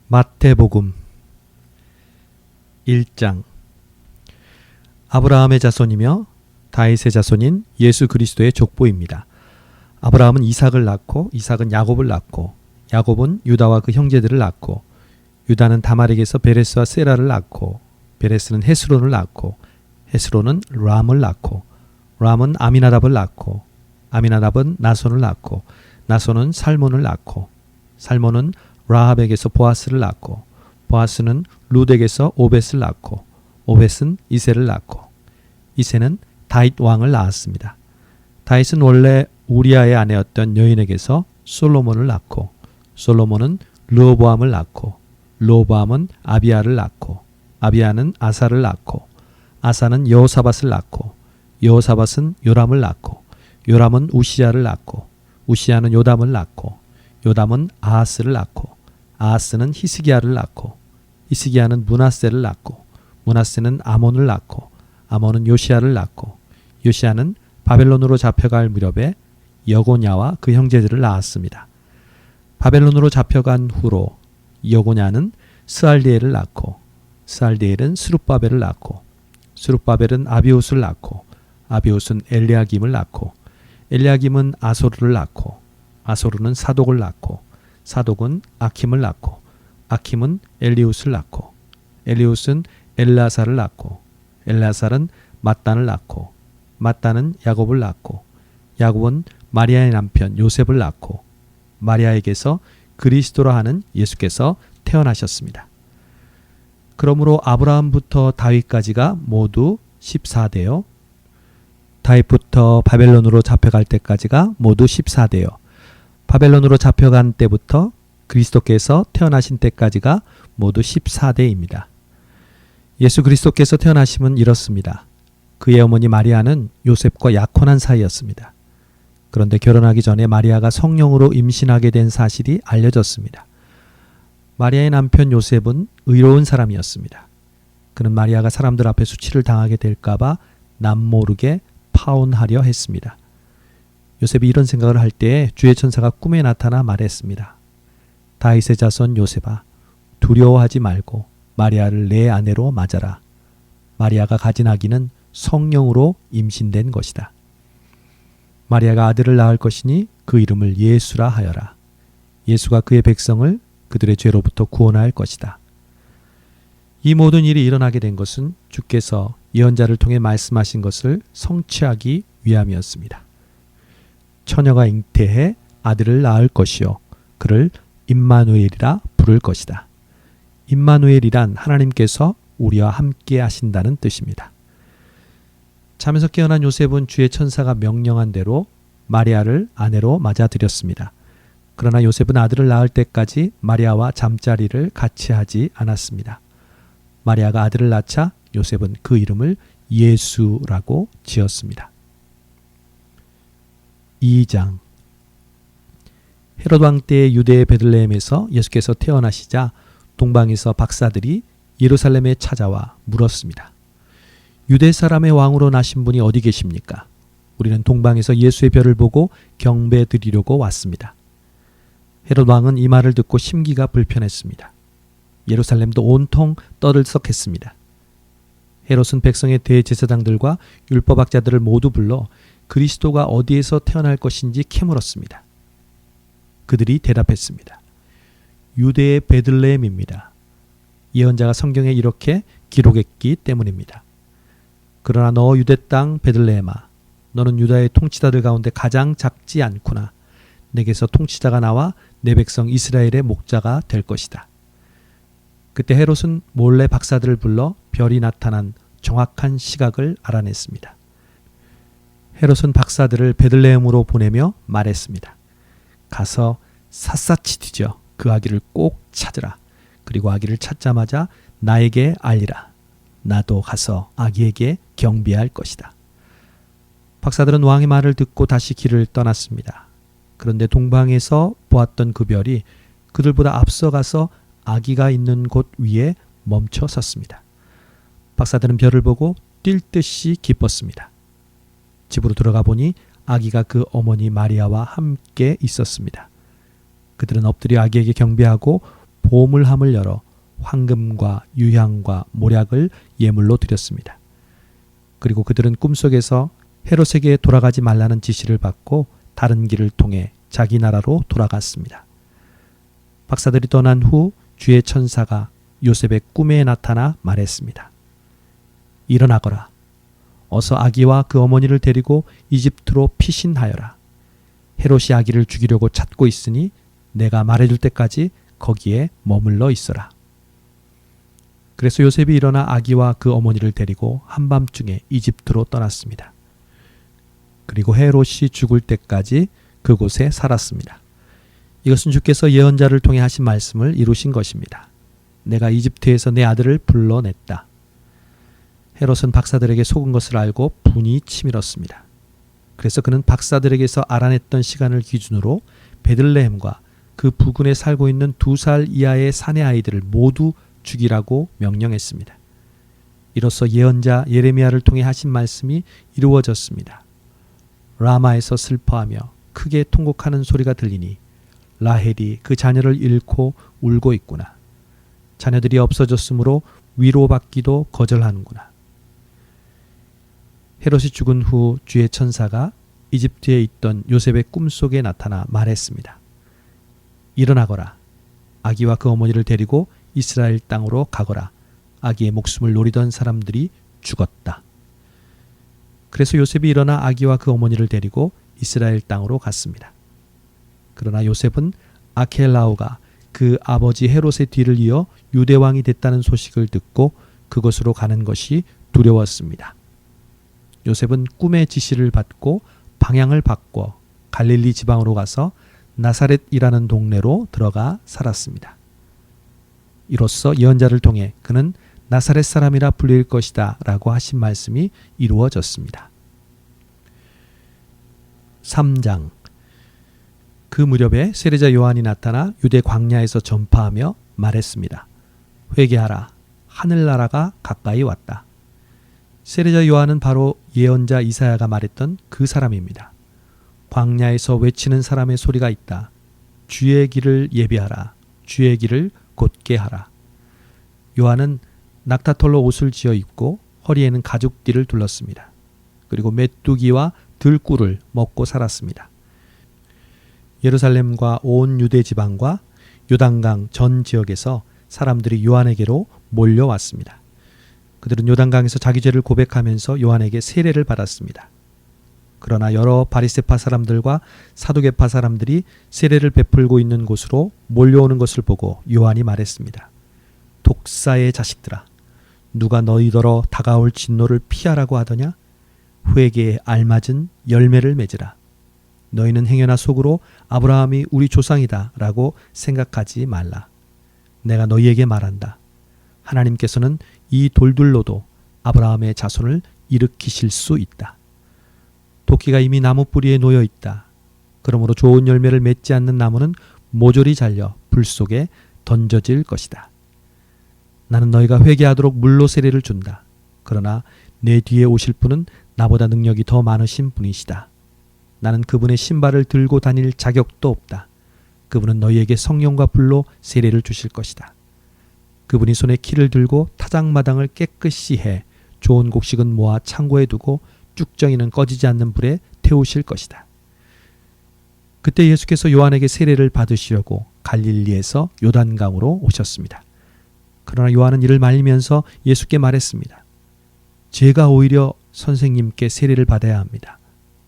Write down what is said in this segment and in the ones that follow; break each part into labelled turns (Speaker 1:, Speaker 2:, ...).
Speaker 1: 마태복음 1장. 아브라함의 자손이며 다윗의 자손인 예수 그리스도의 족보입니다. 아브라함은 이삭을 낳고 이삭은 야곱을 낳고 야곱은 유다와 그 형제들을 낳고 유다는 다말에게서 베레스와 세라를 낳고 베레스는 헤스론을 낳고 헤스론은 람을 낳고 람은 아미나답을 낳고 아미나답은 나손을 낳고 나손은 살몬을 낳고 살몬은 라합에게서 보아스를 낳고 보아스는 룻에게서 오벳을 낳고 오벳은 이새를 낳고 이새는 다윗 왕을 낳았습니다. 다윗은 원래 우리아의 아내였던 여인에게서 솔로몬을 낳고 솔로몬은 르호보암을 낳고 르호보암은 아비야를 낳고 아비야는 아사를 낳고 아사는 여호사밧을 낳고 여호사밧은 요람을 낳고 요람은 우시야를 낳고 우시야는 요담을 낳고 요담은 아하스를 낳고 아하스는 히스기야를 낳고 히스기야는 므낫세를 낳고 므낫세는 아몬을 낳고 아몬은 요시야를 낳고 요시야는 바벨론으로 잡혀갈 무렵에 여고냐와 그 형제들을 낳았습니다. 바벨론으로 잡혀간 후로 여고냐는 스알디엘을 낳고 스알디엘은 스룹바벨을 낳고 스룹바벨은 아비옷을 낳고 아비옷은 엘리야김을 낳고 엘리야김은 아소르를 낳고 아소르는 사독을 낳고 사독은 아킴을 낳고 아킴은 엘리웃을 낳고 엘리웃은 엘라사를 낳고 엘라살은 mat단을 낳고 mat단은 야곱을 낳고 야곱은 마리아의 남편 요셉을 낳고 마리아에게서 그리스도라 하는 예수께서 태어나셨습니다. 그러므로 아브라함부터 다윗까지가 모두 14대요. 다윗부터 바벨론으로 잡혀갈 때까지가 모두 14대요. 바벨론으로 잡혀간 때부터 그리스도께서 태어나신 때까지가 모두 14대입니다. 예수 그리스도께서 태어나심은 이렇습니다. 그의 어머니 마리아는 요셉과 약혼한 사이였습니다. 그런데 결혼하기 전에 마리아가 성령으로 임신하게 된 사실이 알려졌습니다. 마리아의 남편 요셉은 의로운 사람이었습니다. 그는 마리아가 사람들 앞에 수치를 당하게 될까봐 남모르게 파혼하려 했습니다. 요셉이 이런 생각을 할 때에 주의 천사가 꿈에 나타나 말했습니다. 다윗의 자손 요셉아, 두려워하지 말고 마리아를 내 아내로 맞아라. 마리아가 가진 아기는 성령으로 임신된 것이다. 마리아가 아들을 낳을 것이니 그 이름을 예수라 하여라. 예수가 그의 백성을 그들의 죄로부터 구원할 것이다. 이 모든 일이 일어나게 된 것은 주께서 예언자를 통해 말씀하신 것을 성취하기 위함이었습니다. 처녀가 잉태해 아들을 낳을 것이요 그를 임마누엘이라 부를 것이다. 임마누엘이란 하나님께서 우리와 함께 하신다는 뜻입니다. 잠에서 깨어난 요셉은 주의 천사가 명령한 대로 마리아를 아내로 맞아들였습니다. 그러나 요셉은 아들을 낳을 때까지 마리아와 잠자리를 같이 하지 않았습니다. 마리아가 아들을 낳자 요셉은 그 이름을 예수라고 지었습니다. 2장. 헤롯 왕 때 유대의 베들레헴에서 예수께서 태어나시자 동방에서 박사들이 예루살렘에 찾아와 물었습니다. 유대 사람의 왕으로 나신 분이 어디 계십니까? 우리는 동방에서 예수의 별을 보고 경배 드리려고 왔습니다. 헤롯 왕은 이 말을 듣고 심기가 불편했습니다. 예루살렘도 온통 떠들썩했습니다. 헤롯은 백성의 대제사장들과 율법학자들을 모두 불러 그리스도가 어디에서 태어날 것인지 캐물었습니다. 그들이 대답했습니다. 유대의 베들레헴입니다. 예언자가 성경에 이렇게 기록했기 때문입니다. 그러나 너 유대 땅 베들레헴아, 너는 유다의 통치자들 가운데 가장 작지 않구나. 내게서 통치자가 나와 내 백성 이스라엘의 목자가 될 것이다. 그때 헤롯은 몰래 박사들을 불러 별이 나타난 정확한 시각을 알아냈습니다. 헤롯은 박사들을 베들레헴으로 보내며 말했습니다. 가서 샅샅이 뒤져 그 아기를 꼭 찾으라. 그리고 아기를 찾자마자 나에게 알리라. 나도 가서 아기에게 경배할 것이다. 박사들은 왕의 말을 듣고 다시 길을 떠났습니다. 그런데 동방에서 보았던 그 별이 그들보다 앞서가서 아기가 있는 곳 위에 멈춰 섰습니다. 박사들은 별을 보고 뛸 듯이 기뻤습니다. 집으로 들어가 보니 아기가 그 어머니 마리아와 함께 있었습니다. 그들은 엎드려 아기에게 경배하고 보물함을 열어 황금과 유향과 모략을 예물로 드렸습니다. 그리고 그들은 꿈속에서 헤롯에게 돌아가지 말라는 지시를 받고 다른 길을 통해 자기 나라로 돌아갔습니다. 박사들이 떠난 후 주의 천사가 요셉의 꿈에 나타나 말했습니다. 일어나거라. 어서 아기와 그 어머니를 데리고 이집트로 피신하여라. 헤롯이 아기를 죽이려고 찾고 있으니 내가 말해줄 때까지 거기에 머물러 있어라. 그래서 요셉이 일어나 아기와 그 어머니를 데리고 한밤중에 이집트로 떠났습니다. 그리고 헤롯이 죽을 때까지 그곳에 살았습니다. 이것은 주께서 예언자를 통해 하신 말씀을 이루신 것입니다. 내가 이집트에서 내 아들을 불러냈다. 헤롯은 박사들에게 속은 것을 알고 분이 치밀었습니다. 그래서 그는 박사들에게서 알아냈던 시간을 기준으로 베들레헴과 그 부근에 살고 있는 2살 이하의 사내 아이들을 모두 죽이라고 명령했습니다. 이로써 예언자 예레미야를 통해 하신 말씀이 이루어졌습니다. 라마에서 슬퍼하며 크게 통곡하는 소리가 들리니 라헬이 그 자녀를 잃고 울고 있구나. 자녀들이 없어졌으므로 위로받기도 거절하는구나. 헤롯이 죽은 후 주의 천사가 이집트에 있던 요셉의 꿈속에 나타나 말했습니다. 일어나거라. 아기와 그 어머니를 데리고 이스라엘 땅으로 가거라. 아기의 목숨을 노리던 사람들이 죽었다. 그래서 요셉이 일어나 아기와 그 어머니를 데리고 이스라엘 땅으로 갔습니다. 그러나 요셉은 아켈라오가 그 아버지 헤롯의 뒤를 이어 유대왕이 됐다는 소식을 듣고 그곳으로 가는 것이 두려웠습니다. 요셉은 꿈의 지시를 받고 방향을 바꿔 갈릴리 지방으로 가서 나사렛이라는 동네로 들어가 살았습니다. 이로써 예언자를 통해 그는 나사렛 사람이라 불릴 것이다 라고 하신 말씀이 이루어졌습니다. 3장. 그 무렵에 세례자 요한이 나타나 유대 광야에서 전파하며 말했습니다. 회개하라. 하늘나라가 가까이 왔다. 세례자 요한은 바로 예언자 이사야가 말했던 그 사람입니다. 광야에서 외치는 사람의 소리가 있다. 주의 길을 예비하라. 주의 길을 곧게 하라. 요한은 낙타털로 옷을 지어 입고 허리에는 가죽띠를 둘렀습니다. 그리고 메뚜기와 들꿀을 먹고 살았습니다. 예루살렘과 온 유대 지방과 요단강 전 지역에서 사람들이 요한에게로 몰려왔습니다. 그들은 요단강에서 자기 죄를 고백하면서 요한에게 세례를 받았습니다. 그러나 여러 바리새파 사람들과 사두개파 사람들이 세례를 베풀고 있는 곳으로 몰려오는 것을 보고 요한이 말했습니다. 독사의 자식들아, 누가 너희더러 다가올 진노를 피하라고 하더냐? 회개에 알맞은 열매를 맺으라. 너희는 행여나 속으로 아브라함이 우리 조상이다 라고 생각하지 말라. 내가 너희에게 말한다. 하나님께서는 이 돌들로도 아브라함의 자손을 일으키실 수 있다. 도끼가 이미 나무 뿌리에 놓여 있다. 그러므로 좋은 열매를 맺지 않는 나무는 모조리 잘려 불 속에 던져질 것이다. 나는 너희가 회개하도록 물로 세례를 준다. 그러나 내 뒤에 오실 분은 나보다 능력이 더 많으신 분이시다. 나는 그분의 신발을 들고 다닐 자격도 없다. 그분은 너희에게 성령과 불로 세례를 주실 것이다. 그분이 손에 키를 들고 타작마당을 깨끗이 해 좋은 곡식은 모아 창고에 두고 쭉정이는 꺼지지 않는 불에 태우실 것이다. 그때 예수께서 요한에게 세례를 받으시려고 갈릴리에서 요단강으로 오셨습니다. 그러나 요한은 이를 말리면서 예수께 말했습니다. 제가 오히려 선생님께 세례를 받아야 합니다.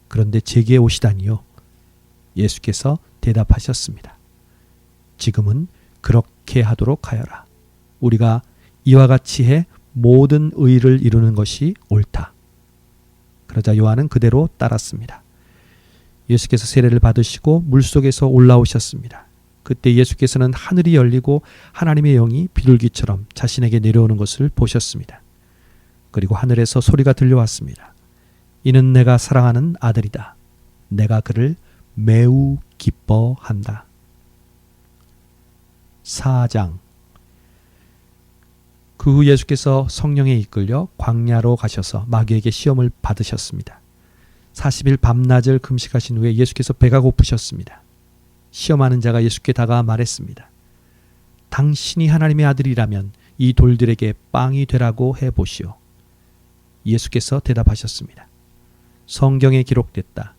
Speaker 1: 그런데 제게 오시다니요. 예수께서 대답하셨습니다. 지금은 그렇게 하도록 하여라. 우리가 이와 같이 해 모든 의를 이루는 것이 옳다. 그러자 요한은 그대로 따랐습니다. 예수께서 세례를 받으시고 물속에서 올라오셨습니다. 그때 예수께서는 하늘이 열리고 하나님의 영이 비둘기처럼 자신에게 내려오는 것을 보셨습니다. 그리고 하늘에서 소리가 들려왔습니다. 이는 내가 사랑하는 아들이다. 내가 그를 매우 기뻐한다. 4장. 그 후 예수께서 성령에 이끌려 광야로 가셔서 마귀에게 시험을 받으셨습니다. 40일 밤낮을 금식하신 후에 예수께서 배가 고프셨습니다. 시험하는 자가 예수께 다가와 말했습니다. 당신이 하나님의 아들이라면 이 돌들에게 빵이 되라고 해보시오. 예수께서 대답하셨습니다. 성경에 기록됐다.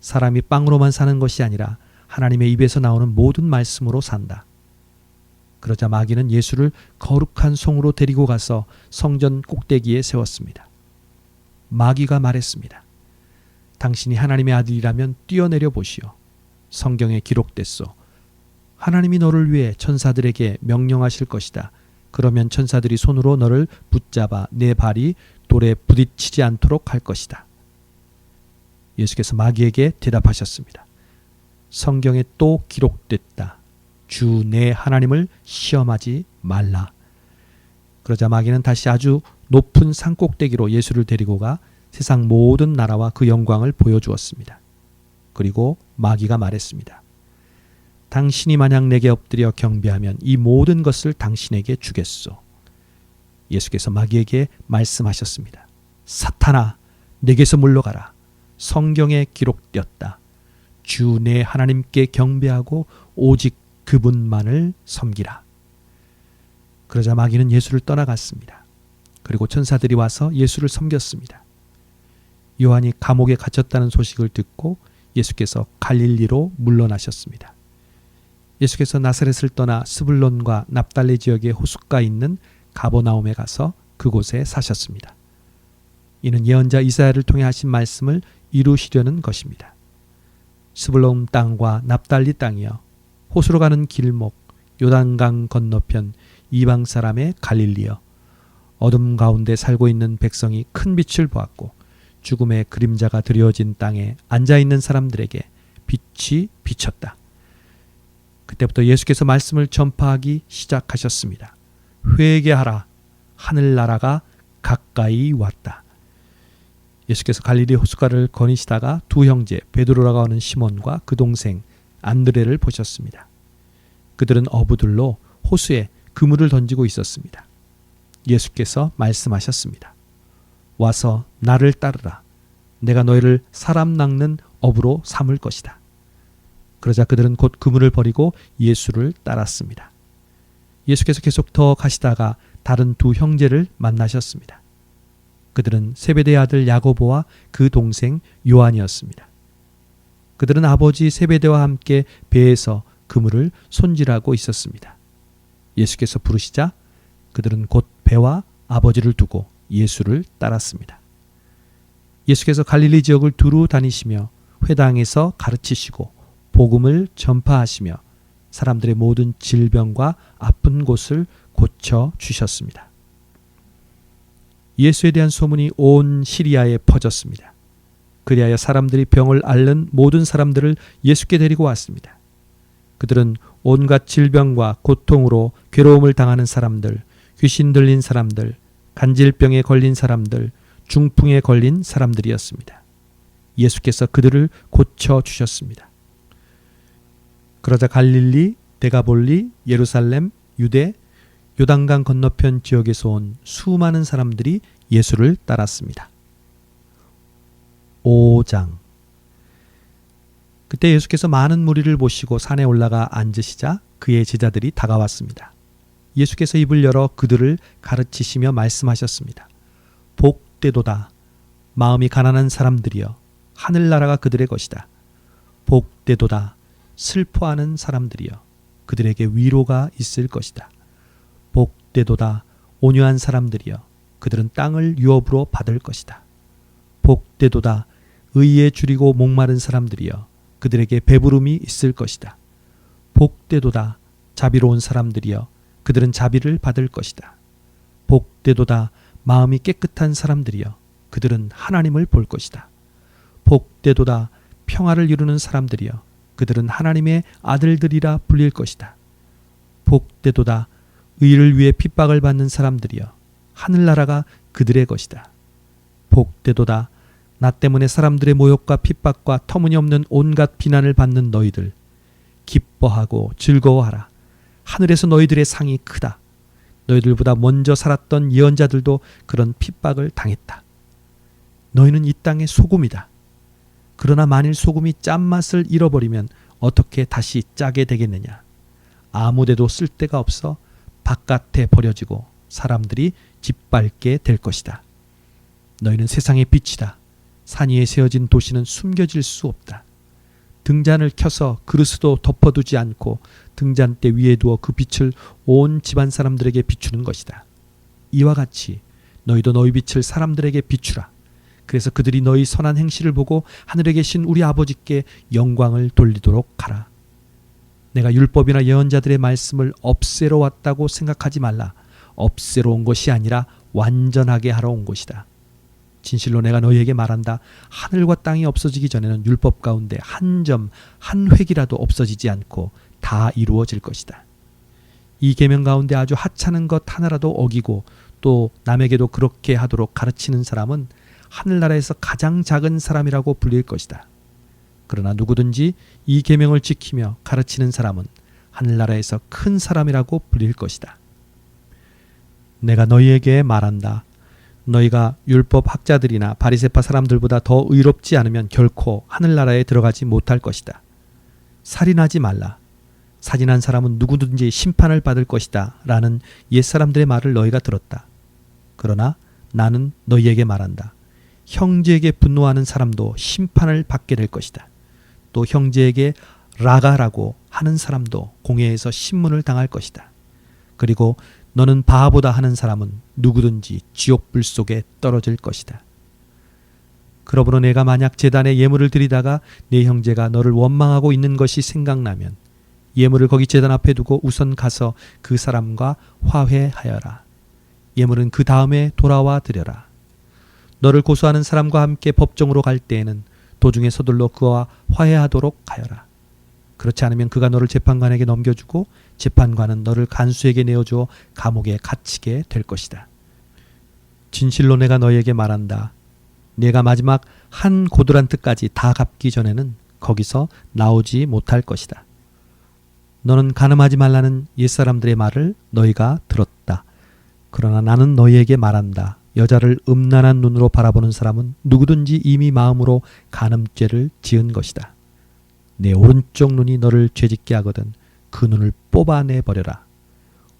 Speaker 1: 사람이 빵으로만 사는 것이 아니라 하나님의 입에서 나오는 모든 말씀으로 산다. 그러자 마귀는 예수를 거룩한 성으로 데리고 가서 성전 꼭대기에 세웠습니다. 마귀가 말했습니다. 당신이 하나님의 아들이라면 뛰어내려 보시오. 성경에 기록됐소. 하나님이 너를 위해 천사들에게 명령하실 것이다. 그러면 천사들이 손으로 너를 붙잡아 내 발이 돌에 부딪히지 않도록 할 것이다. 예수께서 마귀에게 대답하셨습니다. 성경에 또 기록됐다. 주 내 하나님을 시험하지 말라. 그러자 마귀는 다시 아주 높은 산 꼭대기로 예수를 데리고 가 세상 모든 나라와 그 영광을 보여주었습니다. 그리고 마귀가 말했습니다. 당신이 만약 내게 엎드려 경배하면 이 모든 것을 당신에게 주겠소. 예수께서 마귀에게 말씀하셨습니다. 사탄아, 내게서 물러가라. 성경에 기록되었다. 주 내 하나님께 경배하고 오직 그분만을 섬기라. 그러자 마귀는 예수를 떠나갔습니다. 그리고 천사들이 와서 예수를 섬겼습니다. 요한이 감옥에 갇혔다는 소식을 듣고 예수께서 갈릴리로 물러나셨습니다. 예수께서 나사렛을 떠나 스불론과 납달리 지역의 호숫가에 있는 가버나움에 가서 그곳에 사셨습니다. 이는 예언자 이사야를 통해 하신 말씀을 이루시려는 것입니다. 스불론 땅과 납달리 땅이여, 호수로 가는 길목, 요단강 건너편 이방 사람의 갈릴리여, 어둠 가운데 살고 있는 백성이 큰 빛을 보았고 죽음의 그림자가 드리워진 땅에 앉아있는 사람들에게 빛이 비쳤다. 그때부터 예수께서 말씀을 전파하기 시작하셨습니다. 회개하라, 하늘나라가 가까이 왔다. 예수께서 갈릴리 호숫가를 거니시다가 두 형제 베드로라고 하는 시몬과 그 동생 안드레를 보셨습니다. 그들은 어부들로 호수에 그물을 던지고 있었습니다. 예수께서 말씀하셨습니다. 와서 나를 따르라. 내가 너희를 사람 낚는 어부로 삼을 것이다. 그러자 그들은 곧 그물을 버리고 예수를 따랐습니다. 예수께서 계속 더 가시다가 다른 두 형제를 만나셨습니다. 그들은 세베대의 아들 야고보와 그 동생 요한이었습니다. 그들은 아버지 세베대와 함께 배에서 그물을 손질하고 있었습니다. 예수께서 부르시자 그들은 곧 배와 아버지를 두고 예수를 따랐습니다. 예수께서 갈릴리 지역을 두루 다니시며 회당에서 가르치시고 복음을 전파하시며 사람들의 모든 질병과 아픈 곳을 고쳐 주셨습니다. 예수에 대한 소문이 온 시리아에 퍼졌습니다. 그리하여 사람들이 병을 앓는 모든 사람들을 예수께 데리고 왔습니다. 그들은 온갖 질병과 고통으로 괴로움을 당하는 사람들, 귀신 들린 사람들, 간질병에 걸린 사람들, 중풍에 걸린 사람들이었습니다. 예수께서 그들을 고쳐 주셨습니다. 그러자 갈릴리, 데가볼리, 예루살렘, 유대, 요단강 건너편 지역에서 온 수많은 사람들이 예수를 따랐습니다. 5장. 그때 예수께서 많은 무리를 모시고 산에 올라가 앉으시자 그의 제자들이 다가왔습니다. 예수께서 입을 열어 그들을 가르치시며 말씀하셨습니다. 복되도다. 마음이 가난한 사람들이여, 하늘나라가 그들의 것이다. 복되도다. 슬퍼하는 사람들이여, 그들에게 위로가 있을 것이다. 복되도다. 온유한 사람들이여, 그들은 땅을 유업으로 받을 것이다. 복되도다. 의에 줄이고 목마른 사람들이여, 그들에게 배부름이 있을 것이다. 복되도다. 자비로운 사람들이여, 그들은 자비를 받을 것이다. 복되도다. 마음이 깨끗한 사람들이여, 그들은 하나님을 볼 것이다. 복되도다. 평화를 이루는 사람들이여, 그들은 하나님의 아들들이라 불릴 것이다. 복되도다. 의를 위해 핍박을 받는 사람들이여, 하늘나라가 그들의 것이다. 복되도다. 나 때문에 사람들의 모욕과 핍박과 터무니없는 온갖 비난을 받는 너희들, 기뻐하고 즐거워하라. 하늘에서 너희들의 상이 크다. 너희들보다 먼저 살았던 예언자들도 그런 핍박을 당했다. 너희는 이 땅의 소금이다. 그러나 만일 소금이 짠맛을 잃어버리면 어떻게 다시 짜게 되겠느냐. 아무데도 쓸 데가 없어 바깥에 버려지고 사람들이 짓밟게 될 것이다. 너희는 세상의 빛이다. 산 위에 세워진 도시는 숨겨질 수 없다. 등잔을 켜서 그릇도 덮어두지 않고 등잔대 위에 두어 그 빛을 온 집안 사람들에게 비추는 것이다. 이와 같이 너희도 너희 빛을 사람들에게 비추라. 그래서 그들이 너희 선한 행실을 보고 하늘에 계신 우리 아버지께 영광을 돌리도록 하라. 내가 율법이나 예언자들의 말씀을 없애러 왔다고 생각하지 말라. 없애러 온 것이 아니라 완전하게 하러 온 것이다. 진실로 내가 너희에게 말한다. 하늘과 땅이 없어지기 전에는 율법 가운데 한 점, 한 획이라도 없어지지 않고 다 이루어질 것이다. 이 계명 가운데 아주 하찮은 것 하나라도 어기고 또 남에게도 그렇게 하도록 가르치는 사람은 하늘나라에서 가장 작은 사람이라고 불릴 것이다. 그러나 누구든지 이 계명을 지키며 가르치는 사람은 하늘나라에서 큰 사람이라고 불릴 것이다. 내가 너희에게 말한다. 너희가 율법 학자들이나 바리새파 사람들보다 더 의롭지 않으면 결코 하늘나라에 들어가지 못할 것이다. 살인하지 말라. 살인한 사람은 누구든지 심판을 받을 것이다. 라는 옛사람들의 말을 너희가 들었다. 그러나 나는 너희에게 말한다. 형제에게 분노하는 사람도 심판을 받게 될 것이다. 또 형제에게 라가라고 하는 사람도 공회에서 신문을 당할 것이다. 그리고 너는 바보다 하는 사람은 누구든지 지옥불 속에 떨어질 것이다. 그러므로 내가 만약 제단에 예물을 드리다가 네 형제가 너를 원망하고 있는 것이 생각나면 예물을 거기 제단 앞에 두고 우선 가서 그 사람과 화해하여라. 예물은 그 다음에 돌아와 드려라. 너를 고소하는 사람과 함께 법정으로 갈 때에는 도중에 서둘러 그와 화해하도록 하여라. 그렇지 않으면 그가 너를 재판관에게 넘겨주고 재판관은 너를 간수에게 내어주어 감옥에 갇히게 될 것이다. 진실로 내가 너희에게 말한다. 내가 마지막 한 고드란트까지 다 갚기 전에는 거기서 나오지 못할 것이다. 너는 간음하지 말라는 옛사람들의 말을 너희가 들었다. 그러나 나는 너희에게 말한다. 여자를 음란한 눈으로 바라보는 사람은 누구든지 이미 마음으로 간음죄를 지은 것이다. 내 오른쪽 눈이 너를 죄짓게 하거든 그 눈을 뽑아내 버려라.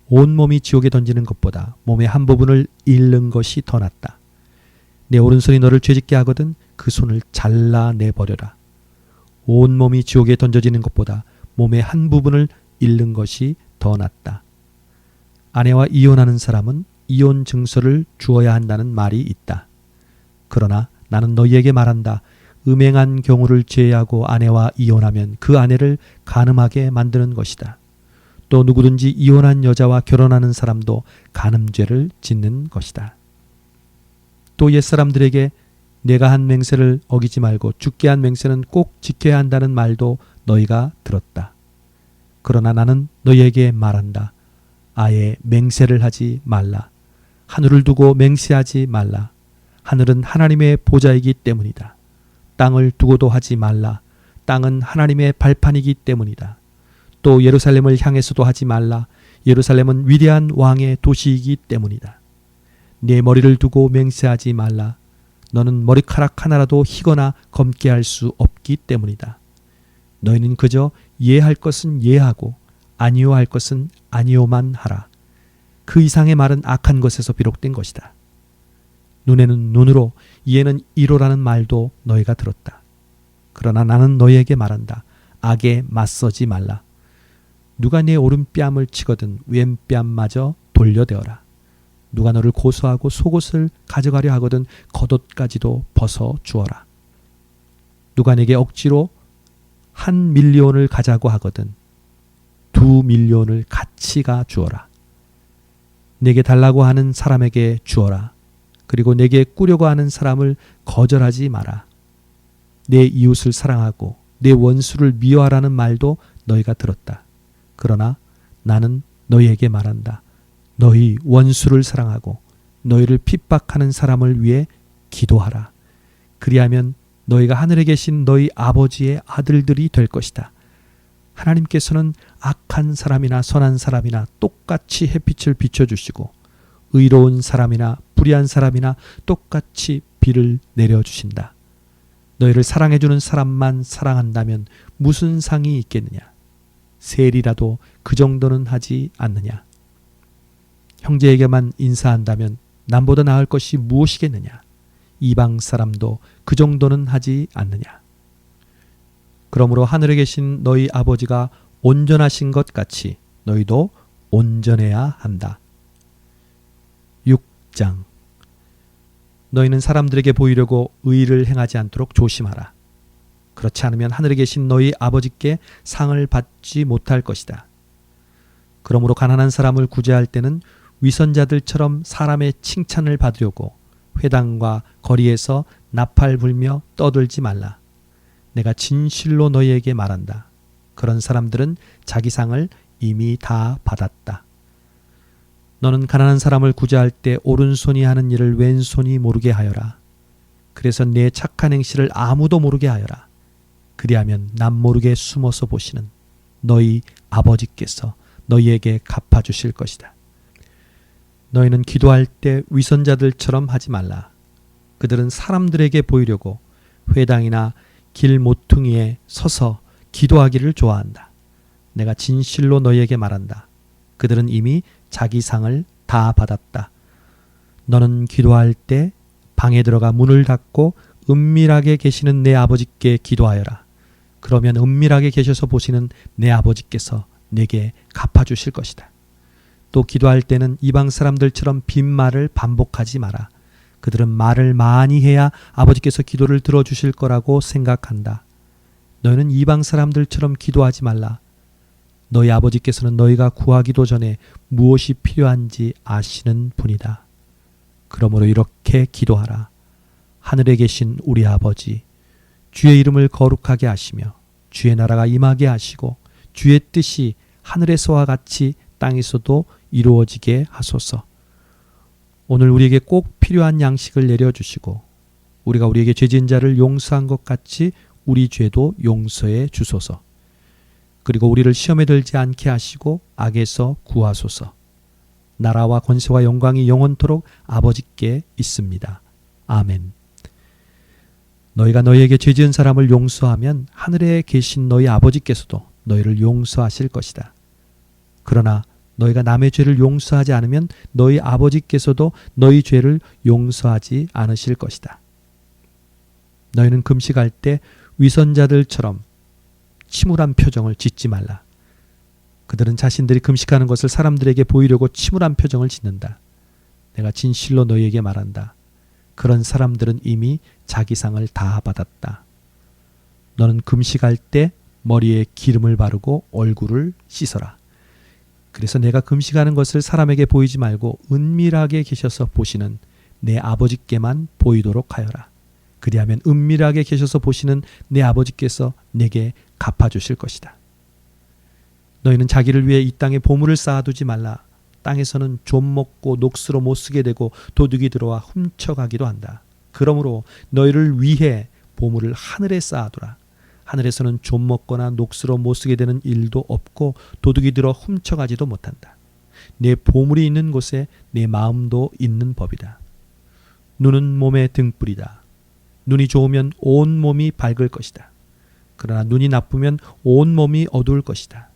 Speaker 1: 온몸이 지옥에 던지는 것보다 몸의 한 부분을 잃는 것이 더 낫다. 내 오른손이 너를 죄짓게 하거든 그 손을 잘라내 버려라. 온몸이 지옥에 던져지는 것보다 몸의 한 부분을 잃는 것이 더 낫다. 아내와 이혼하는 사람은 이혼 증서를 주어야 한다는 말이 있다. 그러나 나는 너희에게 말한다. 음행한 경우를 제외하고 아내와 이혼하면 그 아내를 간음하게 만드는 것이다. 또 누구든지 이혼한 여자와 결혼하는 사람도 간음죄를 짓는 것이다. 또 옛사람들에게 내가 한 맹세를 어기지 말고 죽게 한 맹세는 꼭 지켜야 한다는 말도 너희가 들었다. 그러나 나는 너희에게 말한다. 아예 맹세를 하지 말라. 하늘을 두고 맹세하지 말라. 하늘은 하나님의 보좌이기 때문이다. 땅을 두고도 하지 말라. 땅은 하나님의 발판이기 때문이다. 또 예루살렘을 향해서도 하지 말라. 예루살렘은 위대한 왕의 도시이기 때문이다. 네 머리를 두고 맹세하지 말라. 너는 머리카락 하나라도 희거나 검게 할 수 없기 때문이다. 너희는 그저 예할 것은 예하고 아니요 할 것은 아니요만 하라. 그 이상의 말은 악한 것에서 비롯된 것이다. 눈에는 눈으로 이에는 이로라는 말도 너희가 들었다. 그러나 나는 너희에게 말한다. 악에 맞서지 말라. 누가 네 오른뺨을 치거든 왼뺨마저 돌려대어라. 누가 너를 고소하고 속옷을 가져가려 하거든 겉옷까지도 벗어 주어라. 누가 내게 억지로 1,000,000,000을 가자고 하거든 2,000,000을 같이 가 주어라. 내게 달라고 하는 사람에게 주어라. 그리고 내게 꾸려고 하는 사람을 거절하지 마라. 내 이웃을 사랑하고 내 원수를 미워하라는 말도 너희가 들었다. 그러나 나는 너희에게 말한다. 너희 원수를 사랑하고 너희를 핍박하는 사람을 위해 기도하라. 그리하면 너희가 하늘에 계신 너희 아버지의 아들들이 될 것이다. 하나님께서는 악한 사람이나 선한 사람이나 똑같이 햇빛을 비춰주시고 의로운 사람이나 불의한 사람이나 똑같이 비를 내려주신다. 너희를 사랑해주는 사람만 사랑한다면 무슨 상이 있겠느냐? 세리라도 그 정도는 하지 않느냐? 형제에게만 인사한다면 남보다 나을 것이 무엇이겠느냐? 이방 사람도 그 정도는 하지 않느냐? 그러므로 하늘에 계신 너희 아버지가 온전하신 것 같이 너희도 온전해야 한다. 6장. 너희는 사람들에게 보이려고 의를 행하지 않도록 조심하라. 그렇지 않으면 하늘에 계신 너희 아버지께 상을 받지 못할 것이다. 그러므로 가난한 사람을 구제할 때는 위선자들처럼 사람의 칭찬을 받으려고 회당과 거리에서 나팔 불며 떠들지 말라. 내가 진실로 너희에게 말한다. 그런 사람들은 자기 상을 이미 다 받았다. 너는 가난한 사람을 구제할 때 오른손이 하는 일을 왼손이 모르게 하여라. 그래서 내 착한 행실을 아무도 모르게 하여라. 그리하면 남 모르게 숨어서 보시는 너희 아버지께서 너희에게 갚아주실 것이다. 너희는 기도할 때 위선자들처럼 하지 말라. 그들은 사람들에게 보이려고 회당이나 길 모퉁이에 서서 기도하기를 좋아한다. 내가 진실로 너희에게 말한다. 그들은 이미 자기 상을 다 받았다. 너는 기도할 때 방에 들어가 문을 닫고 은밀하게 계시는 내 아버지께 기도하여라. 그러면 은밀하게 계셔서 보시는 내 아버지께서 내게 갚아주실 것이다. 또 기도할 때는 이방 사람들처럼 빈말을 반복하지 마라. 그들은 말을 많이 해야 아버지께서 기도를 들어주실 거라고 생각한다. 너희는 이방 사람들처럼 기도하지 말라. 너희 아버지께서는 너희가 구하기도 전에 무엇이 필요한지 아시는 분이다. 그러므로 이렇게 기도하라. 하늘에 계신 우리 아버지, 주의 이름을 거룩하게 하시며 주의 나라가 임하게 하시고 주의 뜻이 하늘에서와 같이 땅에서도 이루어지게 하소서. 오늘 우리에게 꼭 필요한 양식을 내려주시고 우리가 우리에게 죄진 자를 용서한 것 같이 우리 죄도 용서해 주소서. 그리고 우리를 시험에 들지 않게 하시고 악에서 구하소서. 나라와 권세와 영광이 영원토록 아버지께 있습니다. 아멘. 너희가 너희에게 죄지은 사람을 용서하면 하늘에 계신 너희 아버지께서도 너희를 용서하실 것이다. 그러나 너희가 남의 죄를 용서하지 않으면 너희 아버지께서도 너희 죄를 용서하지 않으실 것이다. 너희는 금식할 때 위선자들처럼 침울한 표정을 짓지 말라. 그들은 자신들이 금식하는 것을 사람들에게 보이려고 침울한 표정을 짓는다. 내가 진실로 너희에게 말한다. 그런 사람들은 이미 자기 상을 다 받았다. 너는 금식할 때 머리에 기름을 바르고 얼굴을 씻어라. 그래서 내가 금식하는 것을 사람에게 보이지 말고 은밀하게 계셔서 보시는 내 아버지께만 보이도록 하여라. 그리하면 은밀하게 계셔서 보시는 내 아버지께서 내게 갚아주실 것이다. 너희는 자기를 위해 이 땅에 보물을 쌓아두지 말라. 땅에서는 좀 먹고 녹수로 못 쓰게 되고 도둑이 들어와 훔쳐가기도 한다. 그러므로 너희를 위해 보물을 하늘에 쌓아두라. 하늘에서는 좀 먹거나 녹수로 못 쓰게 되는 일도 없고 도둑이 들어 훔쳐가지도 못한다. 내 보물이 있는 곳에 내 마음도 있는 법이다. 눈은 몸의 등불이다. 눈이 좋으면 온 몸이 밝을 것이다. 그러나 눈이 나쁘면 온 몸이 어두울 것이다.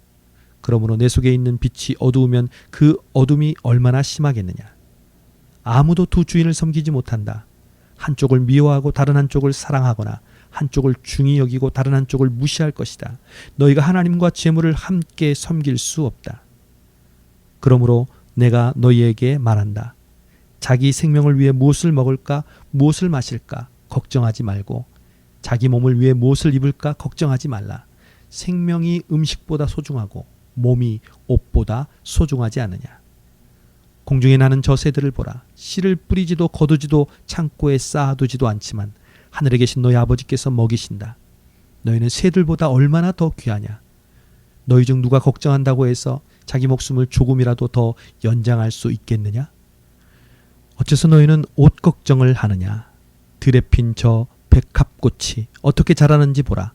Speaker 1: 그러므로 내 속에 있는 빛이 어두우면 그 어둠이 얼마나 심하겠느냐. 아무도 두 주인을 섬기지 못한다. 한쪽을 미워하고 다른 한쪽을 사랑하거나 한쪽을 중히 여기고 다른 한쪽을 무시할 것이다. 너희가 하나님과 재물을 함께 섬길 수 없다. 그러므로 내가 너희에게 말한다. 자기 생명을 위해 무엇을 먹을까 무엇을 마실까 걱정하지 말고 자기 몸을 위해 무엇을 입을까 걱정하지 말라. 생명이 음식보다 소중하고 몸이 옷보다 소중하지 않느냐. 공중에 나는 저 새들을 보라. 씨를 뿌리지도 거두지도 창고에 쌓아두지도 않지만 하늘에 계신 너희 아버지께서 먹이신다. 너희는 새들보다 얼마나 더 귀하냐. 너희 중 누가 걱정한다고 해서 자기 목숨을 조금이라도 더 연장할 수 있겠느냐. 어째서 너희는 옷 걱정을 하느냐. 들에 핀 저 백합꽃이 어떻게 자라는지 보라.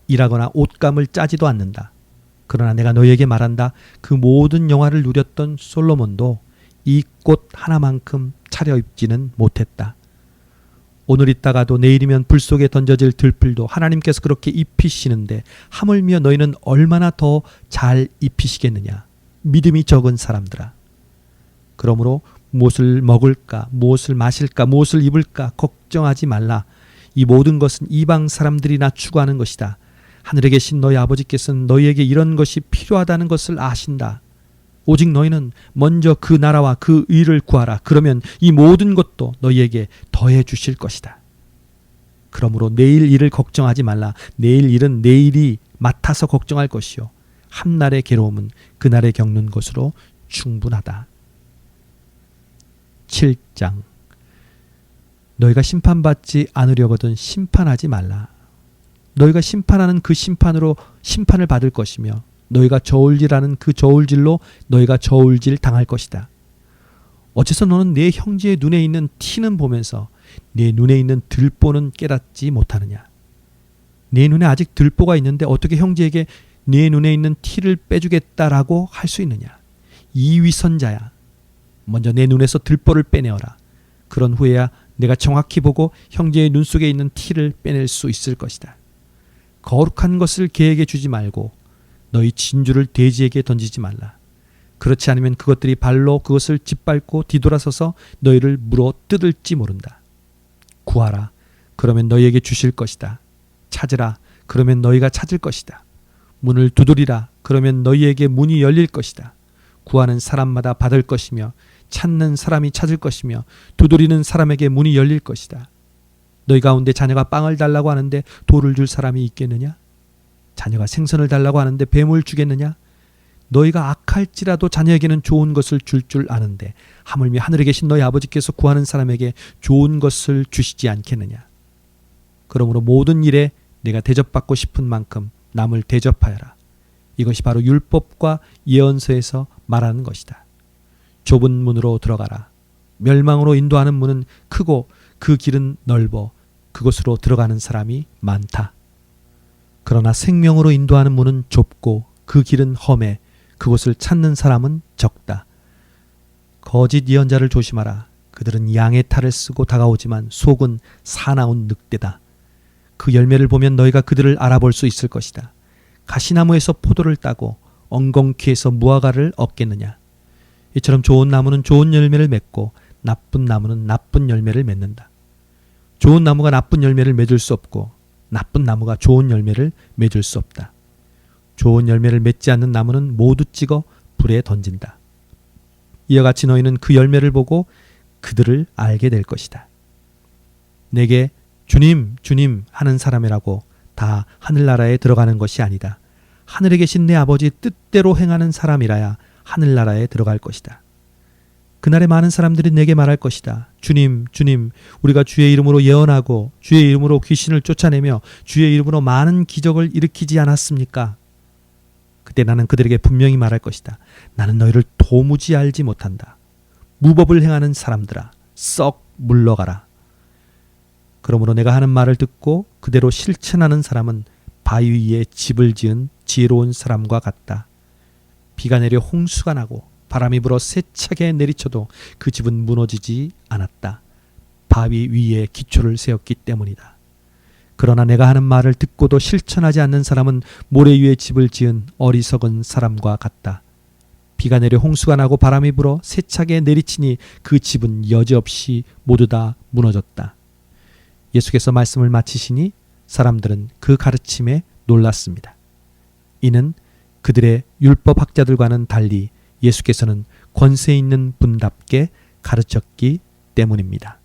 Speaker 1: 일하거나 옷감을 짜지도 않는다. 그러나 내가 너희에게 말한다. 그 모든 영화를 누렸던 솔로몬도 이 꽃 하나만큼 차려입지는 못했다. 오늘 있다가도 내일이면 불 속에 던져질 들풀도 하나님께서 그렇게 입히시는데 하물며 너희는 얼마나 더 잘 입히시겠느냐. 믿음이 적은 사람들아. 그러므로 무엇을 먹을까, 무엇을 마실까, 무엇을 입을까 걱정하지 말라. 이 모든 것은 이방 사람들이나 추구하는 것이다. 하늘에 계신 너희 아버지께서는 너희에게 이런 것이 필요하다는 것을 아신다. 오직 너희는 먼저 그 나라와 그 의를 구하라. 그러면 이 모든 것도 너희에게 더해 주실 것이다. 그러므로 내일 일을 걱정하지 말라. 내일 일은 내일이 맡아서 걱정할 것이요. 한날의 괴로움은 그날에 겪는 것으로 충분하다. 7장. 너희가 심판받지 않으려거든 심판하지 말라. 너희가 심판하는 그 심판으로 심판을 받을 것이며 너희가 저울질하는 그 저울질로 너희가 저울질 당할 것이다. 어째서 너는 내 형제의 눈에 있는 티는 보면서 내 눈에 있는 들보는 깨닫지 못하느냐. 내 눈에 아직 들보가 있는데 어떻게 형제에게 내 눈에 있는 티를 빼주겠다라고 할 수 있느냐. 이 위선자야. 먼저 내 눈에서 들보를 빼내어라. 그런 후에야 내가 정확히 보고 형제의 눈 속에 있는 티를 빼낼 수 있을 것이다. 거룩한 것을 개에게 주지 말고 너희 진주를 돼지에게 던지지 말라. 그렇지 않으면 그것들이 발로 그것을 짓밟고 뒤돌아서서 너희를 물어 뜯을지 모른다. 구하라. 그러면 너희에게 주실 것이다. 찾으라. 그러면 너희가 찾을 것이다. 문을 두드리라. 그러면 너희에게 문이 열릴 것이다. 구하는 사람마다 받을 것이며 찾는 사람이 찾을 것이며 두드리는 사람에게 문이 열릴 것이다. 너희 가운데 자녀가 빵을 달라고 하는데 돌을 줄 사람이 있겠느냐? 자녀가 생선을 달라고 하는데 뱀을 주겠느냐? 너희가 악할지라도 자녀에게는 좋은 것을 줄 아는데 하물며 하늘에 계신 너희 아버지께서 구하는 사람에게 좋은 것을 주시지 않겠느냐? 그러므로 모든 일에 내가 대접받고 싶은 만큼 남을 대접하여라. 이것이 바로 율법과 예언서에서 말하는 것이다. 좁은 문으로 들어가라. 멸망으로 인도하는 문은 크고 그 길은 넓어 그곳으로 들어가는 사람이 많다. 그러나 생명으로 인도하는 문은 좁고 그 길은 험해 그곳을 찾는 사람은 적다. 거짓 예언자를 조심하라. 그들은 양의 탈을 쓰고 다가오지만 속은 사나운 늑대다. 그 열매를 보면 너희가 그들을 알아볼 수 있을 것이다. 가시나무에서 포도를 따고 엉겅퀴에서 무화과를 얻겠느냐. 이처럼 좋은 나무는 좋은 열매를 맺고 나쁜 나무는 나쁜 열매를 맺는다. 좋은 나무가 나쁜 열매를 맺을 수 없고 나쁜 나무가 좋은 열매를 맺을 수 없다. 좋은 열매를 맺지 않는 나무는 모두 찍어 불에 던진다. 이와 같이 너희는 그 열매를 보고 그들을 알게 될 것이다. 내게 주님, 주님 하는 사람이라고 다 하늘나라에 들어가는 것이 아니다. 하늘에 계신 내 아버지 뜻대로 행하는 사람이라야 하늘나라에 들어갈 것이다. 그날에 많은 사람들이 내게 말할 것이다. 주님, 주님, 우리가 주의 이름으로 예언하고 주의 이름으로 귀신을 쫓아내며 주의 이름으로 많은 기적을 일으키지 않았습니까? 그때 나는 그들에게 분명히 말할 것이다. 나는 너희를 도무지 알지 못한다. 무법을 행하는 사람들아, 썩 물러가라. 그러므로 내가 하는 말을 듣고 그대로 실천하는 사람은 바위 위에 집을 지은 지혜로운 사람과 같다. 비가 내려 홍수가 나고 바람이 불어 세차게 내리쳐도 그 집은 무너지지 않았다. 바위 위에 기초를 세웠기 때문이다. 그러나 내가 하는 말을 듣고도 실천하지 않는 사람은 모래 위에 집을 지은 어리석은 사람과 같다. 비가 내려 홍수가 나고 바람이 불어 세차게 내리치니 그 집은 여지없이 모두 다 무너졌다. 예수께서 말씀을 마치시니 사람들은 그 가르침에 놀랐습니다. 이는 그들의 율법학자들과는 달리 예수께서는 권세 있는 분답게 가르쳤기 때문입니다.